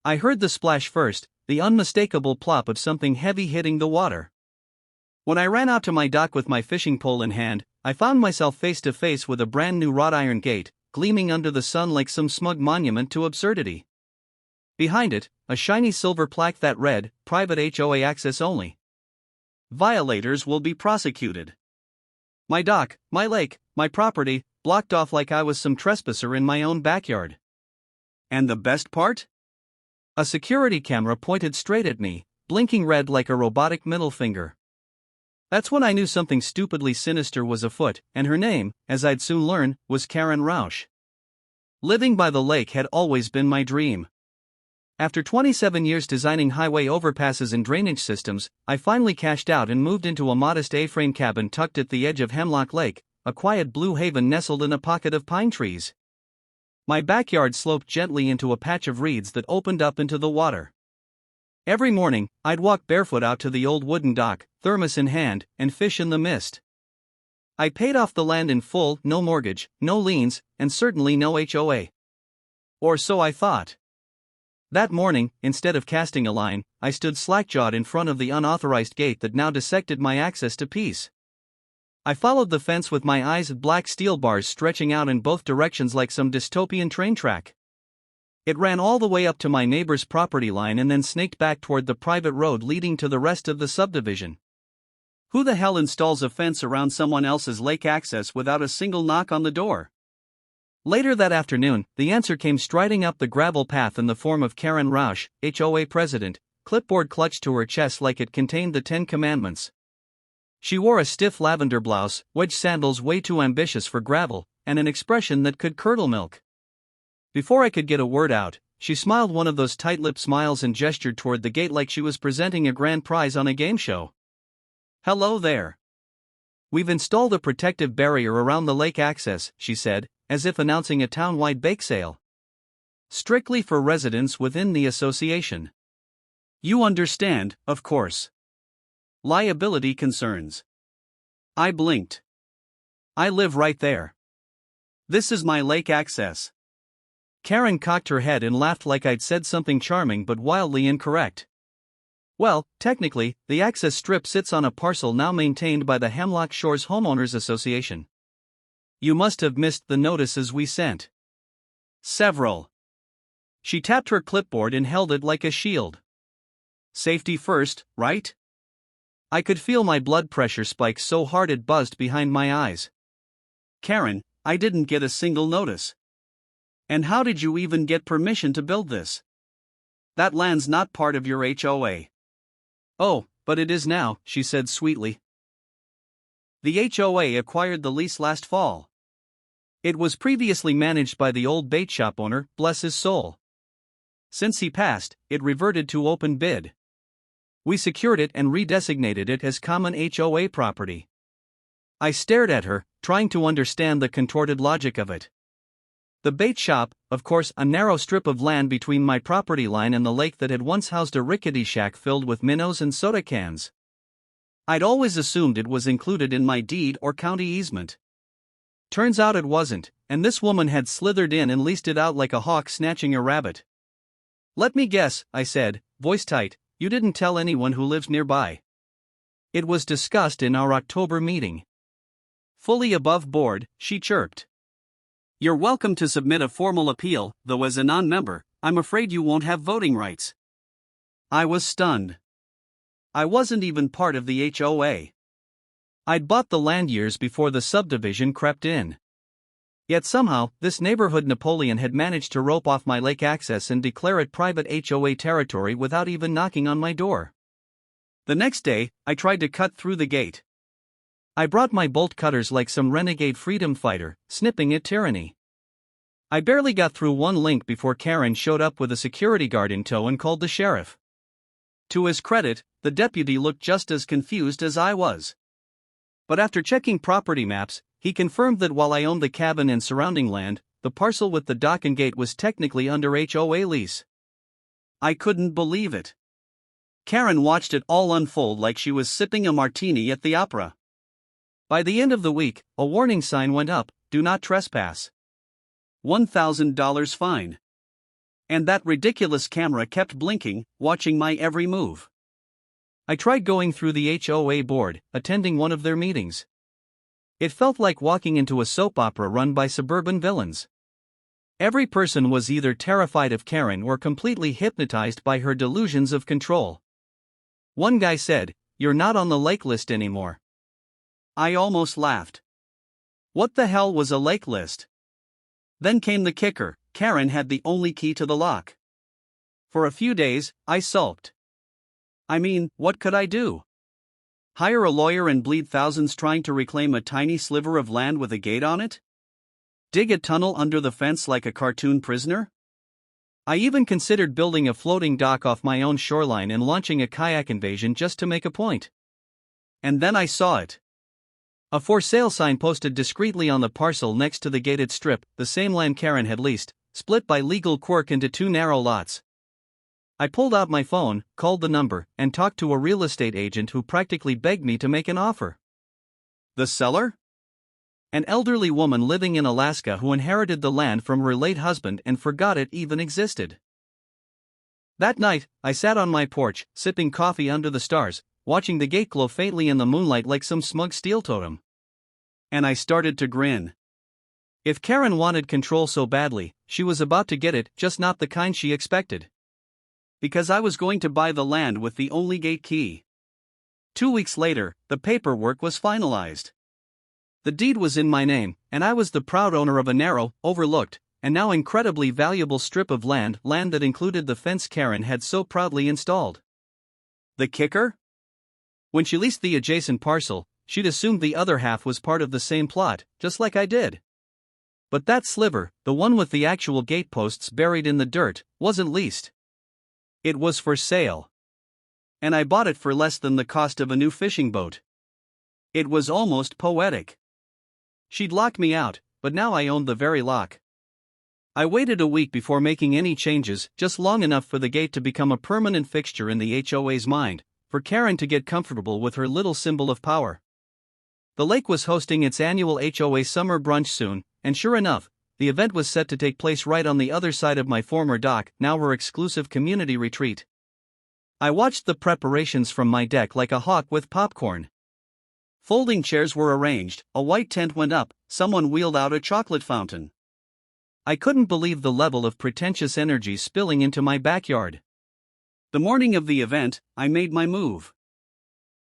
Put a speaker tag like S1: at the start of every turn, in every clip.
S1: I heard the splash first, the unmistakable plop of something heavy hitting the water. When I ran out to my dock with my fishing pole in hand, I found myself face to face with a brand new wrought iron gate, gleaming under the sun like some smug monument to absurdity. Behind it, a shiny silver plaque that read, "Private HOA access only. Violators will be prosecuted." My dock, my lake, my property, blocked off like I was some trespasser in my own backyard. And the best part? A security camera pointed straight at me, blinking red like a robotic middle finger. That's when I knew something stupidly sinister was afoot, and her name, as I'd soon learn, was Karen Rausch. Living by the lake had always been my dream. After 27 years designing highway overpasses and drainage systems, I finally cashed out and moved into a modest A-frame cabin tucked at the edge of Hemlock Lake, a quiet blue haven nestled in a pocket of pine trees. My backyard sloped gently into a patch of reeds that opened up into the water. Every morning, I'd walk barefoot out to the old wooden dock, thermos in hand, and fish in the mist. I paid off the land in full, no mortgage, no liens, and certainly no HOA. Or so I thought. That morning, instead of casting a line, I stood slack-jawed in front of the unauthorized gate that now dissected my access to peace. I followed the fence with my eyes at black steel bars stretching out in both directions like some dystopian train track. It ran all the way up to my neighbor's property line and then snaked back toward the private road leading to the rest of the subdivision. Who the hell installs a fence around someone else's lake access without a single knock on the door? Later that afternoon, the answer came striding up the gravel path in the form of Karen Rausch, HOA president, clipboard clutched to her chest like it contained the 10 Commandments. She wore a stiff lavender blouse, wedge sandals way too ambitious for gravel, and an expression that could curdle milk. Before I could get a word out, she smiled one of those tight-lipped smiles and gestured toward the gate like she was presenting a grand prize on a game show. "Hello there. We've installed a protective barrier around the lake access," she said, as if announcing a town-wide bake sale. "Strictly for residents within the association. You understand, of course. Liability concerns." I blinked. "I live right there. This is my lake access." Karen cocked her head and laughed like I'd said something charming but wildly incorrect. "Well, technically, the access strip sits on a parcel now maintained by the Hemlock Shores Homeowners Association. You must have missed the notices we sent." "Several." She tapped her clipboard and held it like a shield. "Safety first, right?" I could feel my blood pressure spike so hard it buzzed behind my eyes. "Karen, I didn't get a single notice. And how did you even get permission to build this? That land's not part of your HOA." "Oh, but it is now," she said sweetly. The HOA acquired the lease last fall. It was previously managed by the old bait shop owner, bless his soul. Since he passed, it reverted to open bid. We secured it and redesignated it as common HOA property. I stared at her, trying to understand the contorted logic of it. The bait shop, of course, a narrow strip of land between my property line and the lake that had once housed a rickety shack filled with minnows and soda cans. I'd always assumed it was included in my deed or county easement. Turns out it wasn't, and this woman had slithered in and leased it out like a hawk snatching a rabbit. "Let me guess," I said, voice tight, "you didn't tell anyone who lives nearby." It was discussed in our October meeting. Fully above board, she chirped. "You're welcome to submit a formal appeal, though as a non-member, I'm afraid you won't have voting rights." I was stunned. I wasn't even part of the HOA. I'd bought the land years before the subdivision crept in. Yet somehow, this neighborhood Napoleon had managed to rope off my lake access and declare it private HOA territory without even knocking on my door. The next day, I tried to cut through the gate. I brought my bolt cutters like some renegade freedom fighter, snipping at tyranny. I barely got through one link before Karen showed up with a security guard in tow and called the sheriff. To his credit, the deputy looked just as confused as I was. But after checking property maps, he confirmed that while I owned the cabin and surrounding land, the parcel with the dock and gate was technically under HOA lease. I couldn't believe it. Karen watched it all unfold like she was sipping a martini at the opera. By the end of the week, a warning sign went up, "Do not trespass. $1,000 fine." And that ridiculous camera kept blinking, watching my every move. I tried going through the HOA board, attending one of their meetings. It felt like walking into a soap opera run by suburban villains. Every person was either terrified of Karen or completely hypnotized by her delusions of control. One guy said, "You're not on the lake list anymore." I almost laughed. What the hell was a lake list? Then came the kicker: Karen had the only key to the lock. For a few days, I sulked. I mean, what could I do? Hire a lawyer and bleed thousands trying to reclaim a tiny sliver of land with a gate on it? Dig a tunnel under the fence like a cartoon prisoner? I even considered building a floating dock off my own shoreline and launching a kayak invasion just to make a point. And then I saw it. A for sale sign posted discreetly on the parcel next to the gated strip, the same land Karen had leased, split by legal quirk into two narrow lots. I pulled out my phone, called the number, and talked to a real estate agent who practically begged me to make an offer. The seller? An elderly woman living in Alaska who inherited the land from her late husband and forgot it even existed. That night, I sat on my porch, sipping coffee under the stars, watching the gate glow faintly in the moonlight like some smug steel totem. And I started to grin. If Karen wanted control so badly, she was about to get it, just not the kind she expected. Because I was going to buy the land with the only gate key. 2 weeks later, the paperwork was finalized. The deed was in my name, and I was the proud owner of a narrow, overlooked, and now incredibly valuable strip of land that included the fence Karen had so proudly installed. The kicker? When she leased the adjacent parcel, she'd assumed the other half was part of the same plot, just like I did. But that sliver, the one with the actual gate posts buried in the dirt, wasn't leased. It was for sale. And I bought it for less than the cost of a new fishing boat. It was almost poetic. She'd locked me out, but now I owned the very lock. I waited a week before making any changes, just long enough for the gate to become a permanent fixture in the HOA's mind, for Karen to get comfortable with her little symbol of power. The lake was hosting its annual HOA summer brunch soon, and sure enough, the event was set to take place right on the other side of my former dock, now her exclusive community retreat. I watched the preparations from my deck like a hawk with popcorn. Folding chairs were arranged, a white tent went up, someone wheeled out a chocolate fountain. I couldn't believe the level of pretentious energy spilling into my backyard. The morning of the event, I made my move.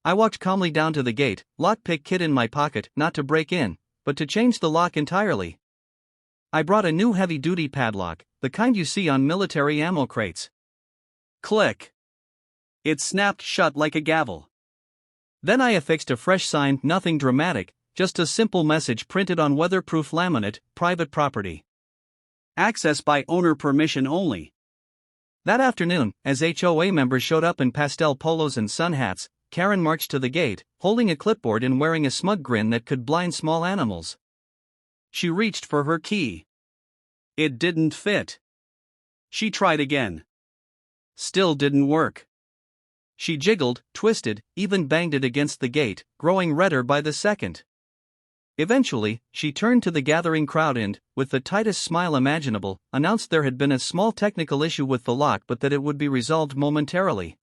S1: I walked calmly down to the gate, lockpick kit in my pocket, not to break in, but to change the lock entirely. I brought a new heavy-duty padlock, the kind you see on military ammo crates. Click. It snapped shut like a gavel. Then I affixed a fresh sign, nothing dramatic, just a simple message printed on weatherproof laminate: private property. Access by owner, permission only. That afternoon, as HOA members showed up in pastel polos and sun hats, Karen marched to the gate, holding a clipboard and wearing a smug grin that could blind small animals. She reached for her key. It didn't fit. She tried again. Still didn't work. She jiggled, twisted, even banged it against the gate, growing redder by the second. Eventually, she turned to the gathering crowd and, with the tightest smile imaginable, announced there had been a small technical issue with the lock but that it would be resolved momentarily.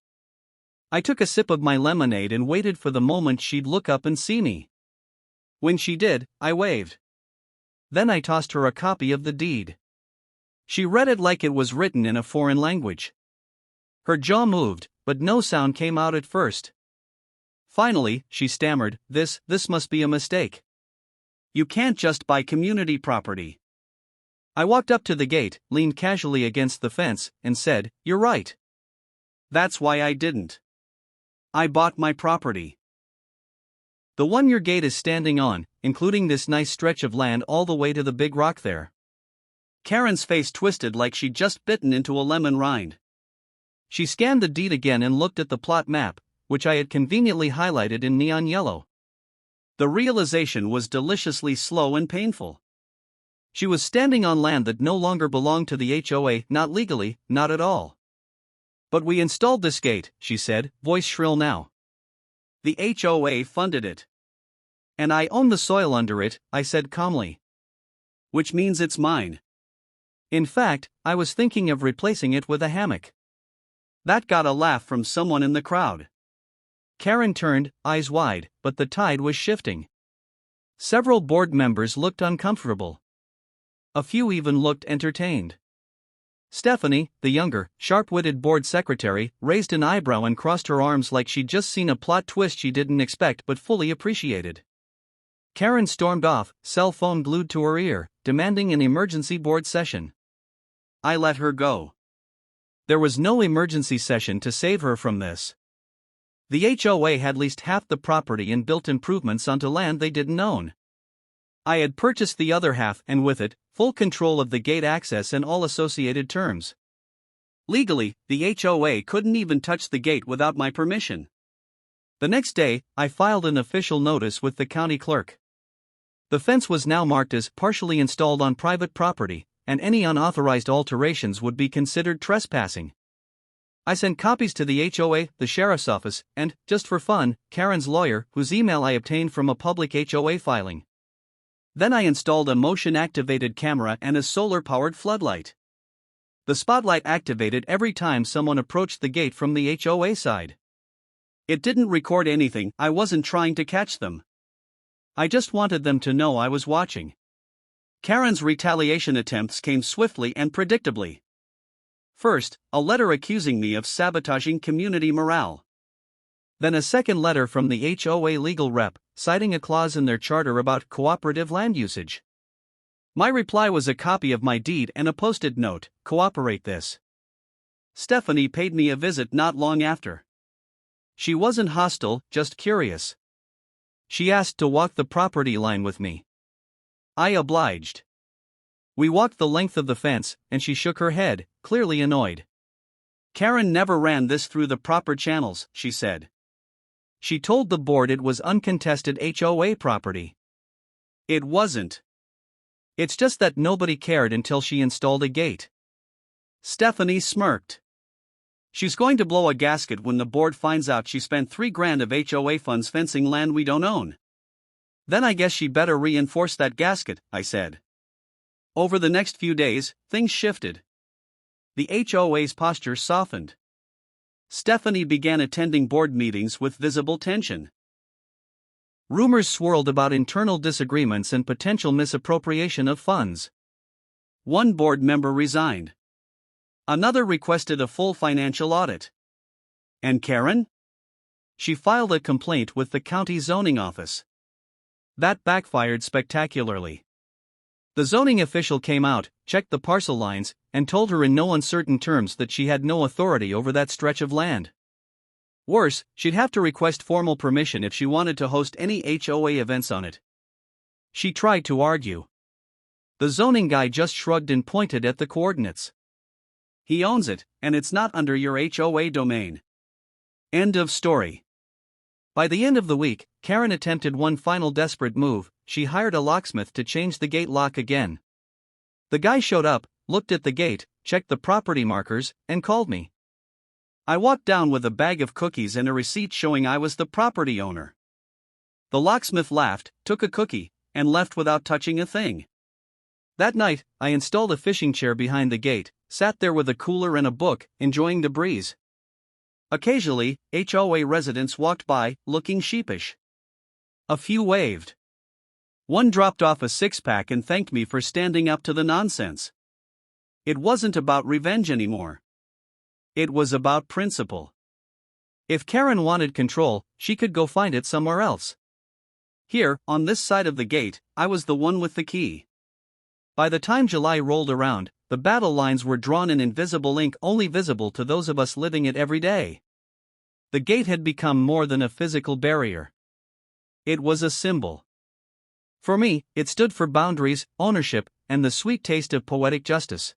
S1: I took a sip of my lemonade and waited for the moment she'd look up and see me. When she did, I waved. Then I tossed her a copy of the deed. She read it like it was written in a foreign language. Her jaw moved, but no sound came out at first. Finally, she stammered, This must be a mistake. You can't just buy community property." I walked up to the gate, leaned casually against the fence, and said, "You're right. That's why I didn't. I bought my property. The one your gate is standing on, including this nice stretch of land all the way to the big rock there." Karen's face twisted like she'd just bitten into a lemon rind. She scanned the deed again and looked at the plot map, which I had conveniently highlighted in neon yellow. The realization was deliciously slow and painful. She was standing on land that no longer belonged to the HOA, not legally, not at all. "But we installed this gate," she said, voice shrill now. "The HOA funded it. And I own the soil under it," I said calmly. "Which means it's mine." In fact, I was thinking of replacing it with a hammock. That got a laugh from someone in the crowd. Karen turned, eyes wide, but the tide was shifting. Several board members looked uncomfortable. A few even looked entertained. Stephanie, the younger, sharp-witted board secretary, raised an eyebrow and crossed her arms like she'd just seen a plot twist she didn't expect but fully appreciated. Karen stormed off, cell phone glued to her ear, demanding an emergency board session. I let her go. There was no emergency session to save her from this. The HOA had leased half the property and built improvements onto land they didn't own. I had purchased the other half and with it, full control of the gate access and all associated terms. Legally, the HOA couldn't even touch the gate without my permission. The next day, I filed an official notice with the county clerk. The fence was now marked as partially installed on private property, and any unauthorized alterations would be considered trespassing. I sent copies to the HOA, the sheriff's office, and, just for fun, Karen's lawyer, whose email I obtained from a public HOA filing. Then I installed a motion-activated camera and a solar-powered floodlight. The spotlight activated every time someone approached the gate from the HOA side. It didn't record anything, I wasn't trying to catch them. I just wanted them to know I was watching. Karen's retaliation attempts came swiftly and predictably. First, a letter accusing me of sabotaging community morale. Then a second letter from the HOA legal rep, citing a clause in their charter about cooperative land usage. My reply was a copy of my deed and a posted note, "Cooperate this." Stephanie paid me a visit not long after. She wasn't hostile, just curious. She asked to walk the property line with me. I obliged. We walked the length of the fence, and she shook her head, clearly annoyed. Karen never ran this through the proper channels, she said. She told the board it was uncontested HOA property. It wasn't. It's just that nobody cared until she installed a gate. Stephanie smirked. She's going to blow a gasket when the board finds out she spent $3,000 of HOA funds fencing land we don't own. Then I guess she better reinforce that gasket, I said. Over the next few days, things shifted. The HOA's posture softened. Stephanie began attending board meetings with visible tension. Rumors swirled about internal disagreements and potential misappropriation of funds. One board member resigned. Another requested a full financial audit. And Karen? She filed a complaint with the county zoning office. That backfired spectacularly. The zoning official came out, checked the parcel lines, and told her in no uncertain terms that she had no authority over that stretch of land. Worse, she'd have to request formal permission if she wanted to host any HOA events on it. She tried to argue. The zoning guy just shrugged and pointed at the coordinates. He owns it, and it's not under your HOA domain. End of story. By the end of the week, Karen attempted one final desperate move. She hired a locksmith to change the gate lock again. The guy showed up, looked at the gate, checked the property markers, and called me. I walked down with a bag of cookies and a receipt showing I was the property owner. The locksmith laughed, took a cookie, and left without touching a thing. That night, I installed a fishing chair behind the gate, sat there with a cooler and a book, enjoying the breeze. Occasionally, HOA residents walked by, looking sheepish. A few waved. One dropped off a six-pack and thanked me for standing up to the nonsense. It wasn't about revenge anymore. It was about principle. If Karen wanted control, she could go find it somewhere else. Here, on this side of the gate, I was the one with the key. By the time July rolled around, the battle lines were drawn in invisible ink only visible to those of us living it every day. The gate had become more than a physical barrier. It was a symbol. For me, it stood for boundaries, ownership, and the sweet taste of poetic justice.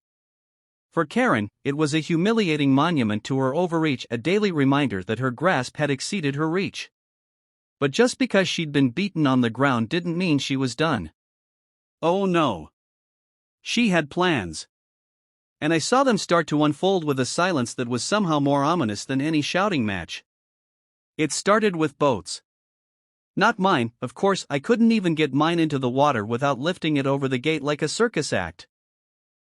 S1: For Karen, it was a humiliating monument to her overreach, a daily reminder that her grasp had exceeded her reach. But just because she'd been beaten on the ground didn't mean she was done. Oh no. She had plans. And I saw them start to unfold with a silence that was somehow more ominous than any shouting match. It started with boats. Not mine, of course. I couldn't even get mine into the water without lifting it over the gate like a circus act.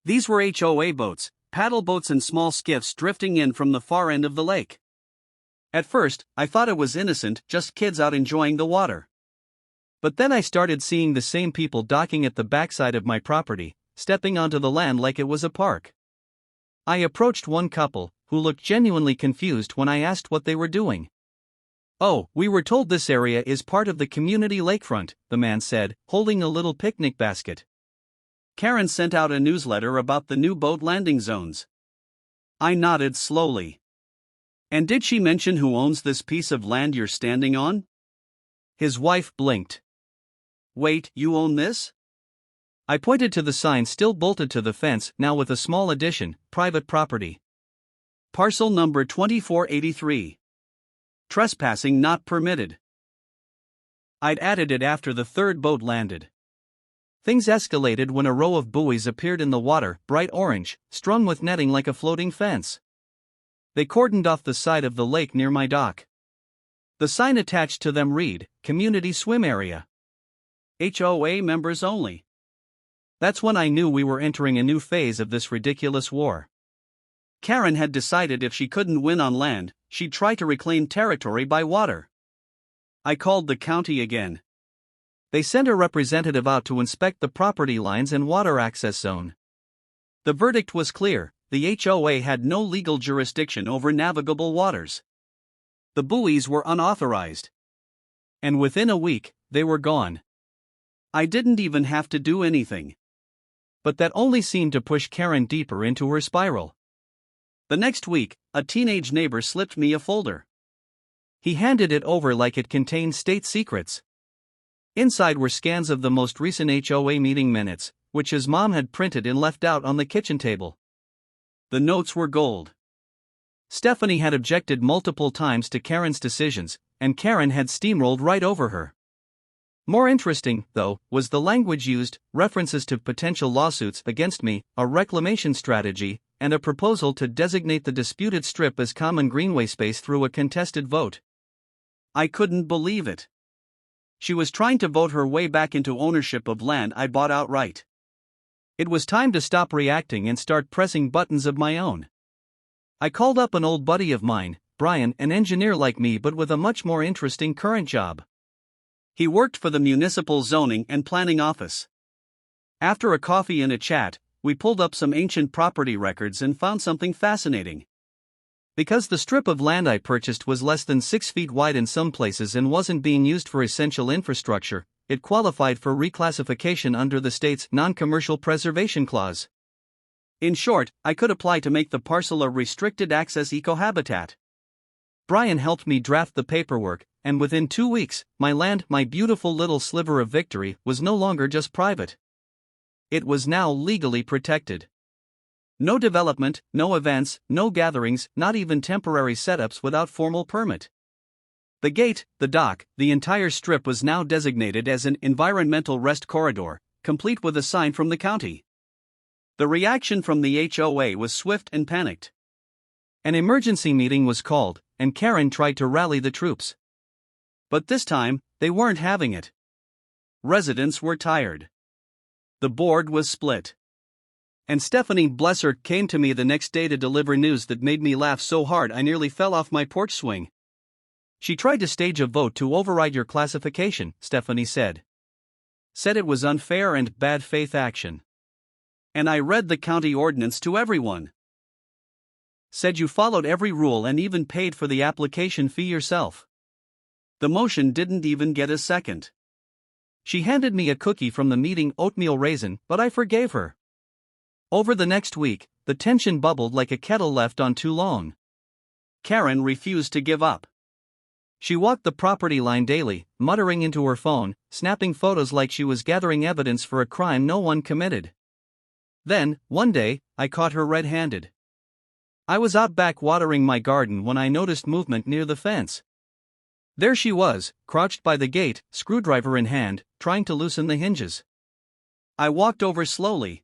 S1: These were HOA boats, paddle boats and small skiffs drifting in from the far end of the lake. At first, I thought it was innocent, just kids out enjoying the water. But then I started seeing the same people docking at the backside of my property, stepping onto the land like it was a park. I approached one couple, who looked genuinely confused when I asked what they were doing. "Oh, we were told this area is part of the community lakefront," the man said, holding a little picnic basket. "Karen sent out a newsletter about the new boat landing zones." I nodded slowly. "And did she mention who owns this piece of land you're standing on?" His wife blinked. "Wait, you own this?" I pointed to the sign still bolted to the fence, now with a small addition: private property. Parcel number 2483. Trespassing not permitted. I'd added it after the third boat landed. Things escalated when a row of buoys appeared in the water, bright orange, strung with netting like a floating fence. They cordoned off the side of the lake near my dock. The sign attached to them read, "Community Swim Area. HOA members only." That's when I knew we were entering a new phase of this ridiculous war. Karen had decided if she couldn't win on land, she'd try to reclaim territory by water. I called the county again. They sent a representative out to inspect the property lines and water access zone. The verdict was clear: the HOA had no legal jurisdiction over navigable waters. The buoys were unauthorized. And within a week, they were gone. I didn't even have to do anything. But that only seemed to push Karen deeper into her spiral. The next week, a teenage neighbor slipped me a folder. He handed it over like it contained state secrets. Inside were scans of the most recent HOA meeting minutes, which his mom had printed and left out on the kitchen table. The notes were gold. Stephanie had objected multiple times to Karen's decisions, and Karen had steamrolled right over her. More interesting, though, was the language used: references to potential lawsuits against me, a reclamation strategy, and a proposal to designate the disputed strip as common greenway space through a contested vote. I couldn't believe it. She was trying to vote her way back into ownership of land I bought outright. It was time to stop reacting and start pressing buttons of my own. I called up an old buddy of mine, Brian, an engineer like me but with a much more interesting current job. He worked for the Municipal Zoning and Planning Office. After a coffee and a chat, we pulled up some ancient property records and found something fascinating. Because the strip of land I purchased was less than 6 feet wide in some places and wasn't being used for essential infrastructure, it qualified for reclassification under the state's non-commercial preservation clause. In short, I could apply to make the parcel a restricted access ecohabitat. Brian helped me draft the paperwork, and within 2 weeks, my land, my beautiful little sliver of victory, was no longer just private. It was now legally protected. No development, no events, no gatherings, not even temporary setups without formal permit. The gate, the dock, the entire strip was now designated as an environmental rest corridor, complete with a sign from the county. The reaction from the HOA was swift and panicked. An emergency meeting was called, and Karen tried to rally the troops. But this time, they weren't having it. Residents were tired. The board was split. And Stephanie, bless her, came to me the next day to deliver news that made me laugh so hard I nearly fell off my porch swing. She tried to stage a vote to override your classification, Stephanie said. Said it was unfair and bad faith action. And I read the county ordinance to everyone. Said you followed every rule and even paid for the application fee yourself. The motion didn't even get a second. She handed me a cookie from the meeting, oatmeal raisin, but I forgave her. Over the next week, the tension bubbled like a kettle left on too long. Karen refused to give up. She walked the property line daily, muttering into her phone, snapping photos like she was gathering evidence for a crime no one committed. Then, one day, I caught her red-handed. I was out back watering my garden when I noticed movement near the fence. There she was, crouched by the gate, screwdriver in hand, trying to loosen the hinges. I walked over slowly.